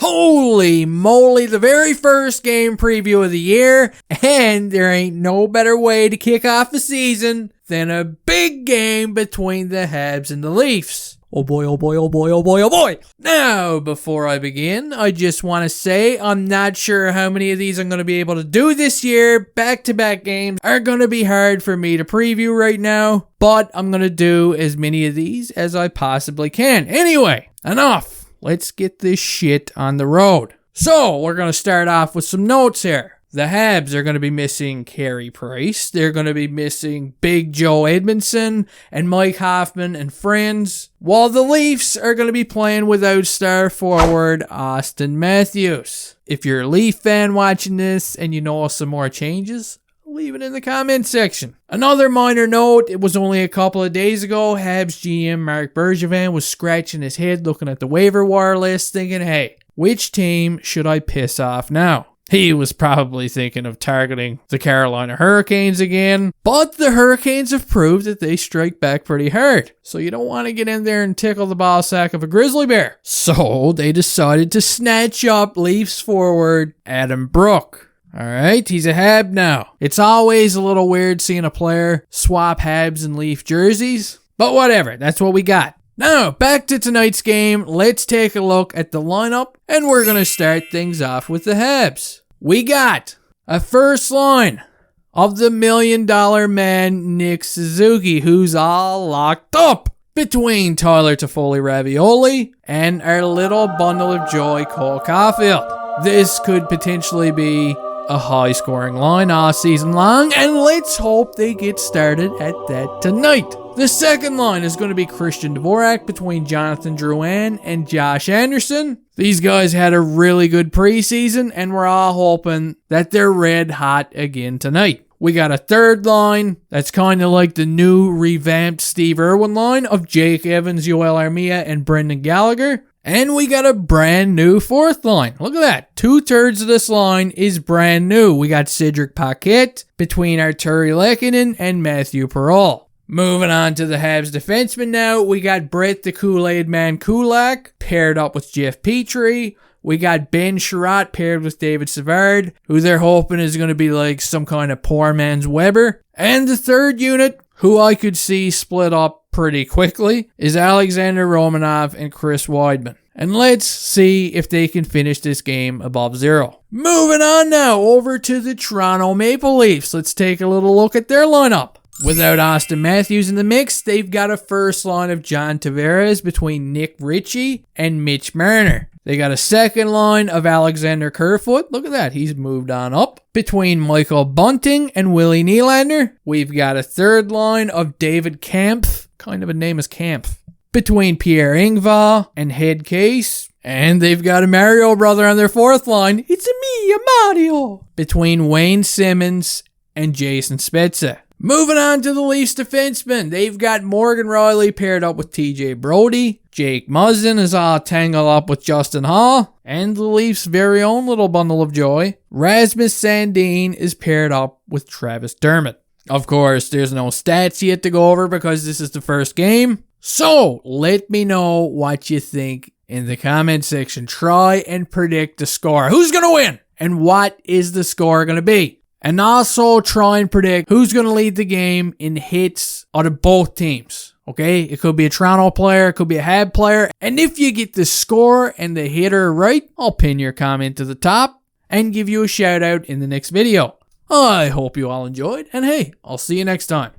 Holy moly, the very first game preview of the year, and there ain't no better way to kick off the season than a big game between the Habs and the Leafs. Oh boy, oh boy, oh boy, oh boy, oh boy. Now, before I begin, I just want to say I'm not sure how many of these I'm going to be able to do this year. Back-to-back games are going to be hard for me to preview right now, but I'm going to do as many of these as I possibly can. Anyway, enough. Let's get this shit on the road. So, we're going to start off with some notes here. The Habs are going to be missing Carey Price. They're going to be missing Big Joe Edmondson and Mike Hoffman and friends. While the Leafs are going to be playing without star forward Austin Matthews. If you're a Leaf fan watching this and you know some more changes, leave it in the comment section. Another minor note, it was only a couple of days ago, Habs GM Marc Bergevin was scratching his head looking at the waiver wire list thinking, hey, which team should I piss off now? He was probably thinking of targeting the Carolina Hurricanes again, but the Hurricanes have proved that they strike back pretty hard, so you don't want to get in there and tickle the ball sack of a grizzly bear. So they decided to snatch up Leafs forward Adam Brook. Alright, he's a Hab now. It's always a little weird seeing a player swap Habs and Leaf jerseys, but whatever, that's what we got. Now, back to tonight's game, let's take a look at the lineup, and we're going to start things off with the Habs. We got a first line of the $1 million man Nick Suzuki, who's all locked up between Tyler Toffoli Ravioli and our little bundle of joy Cole Caulfield. This could potentially be a high-scoring line all season long, and let's hope they get started at that tonight. The second line is going to be Christian Dvorak between Jonathan Drouin and Josh Anderson. These guys had a really good preseason, and we're all hoping that they're red hot again tonight. We got a third line that's kind of like the new revamped Steve Irwin line of Jake Evans, Yoel Armia, and Brendan Gallagher. And we got a brand new fourth line. Look at that. 2/3 of this line is brand new. We got Cedric Paquette between Arturi Lehkonen and Matthew Perreault. Moving on to the Habs defensemen now. We got Brett the Kool-Aid Man Kulak paired up with Jeff Petrie. We got Ben Sherratt paired with David Savard, who they're hoping is going to be like some kind of poor man's Weber. And the third unit, who I could see split up pretty quickly, is Alexander Romanov and Chris Weidman. And let's see if they can finish this game above 0. Moving on now over to the Toronto Maple Leafs. Let's take a little look at their lineup. Without Austin Matthews in the mix, they've got a first line of John Tavares between Nick Ritchie and Mitch Marner. They got a second line of Alexander Kerfoot. Look at that. He's moved on up. Between Michael Bunting and Willie Nylander. We've got a third line of David Kampf. Kind of a name is Kampf. Between Pierre Engvall and Head Case. And they've got a Mario brother on their fourth line. It's me, Mario. Between Wayne Simmons and Jason Spezza. Moving on to the Leafs defensemen. They've got Morgan Rielly paired up with TJ Brody. Jake Muzzin is all tangled up with Justin Hall. And the Leafs' very own little bundle of joy, Rasmus Sandin, is paired up with Travis Dermott. Of course, there's no stats yet to go over because this is the first game. So, let me know what you think in the comment section. Try and predict the score. Who's going to win? And what is the score going to be? And also try and predict who's going to lead the game in hits out of both teams. Okay? It could be a Toronto player. It could be a Hab player. And if you get the score and the hitter right, I'll pin your comment to the top and give you a shout out in the next video. I hope you all enjoyed. And hey, I'll see you next time.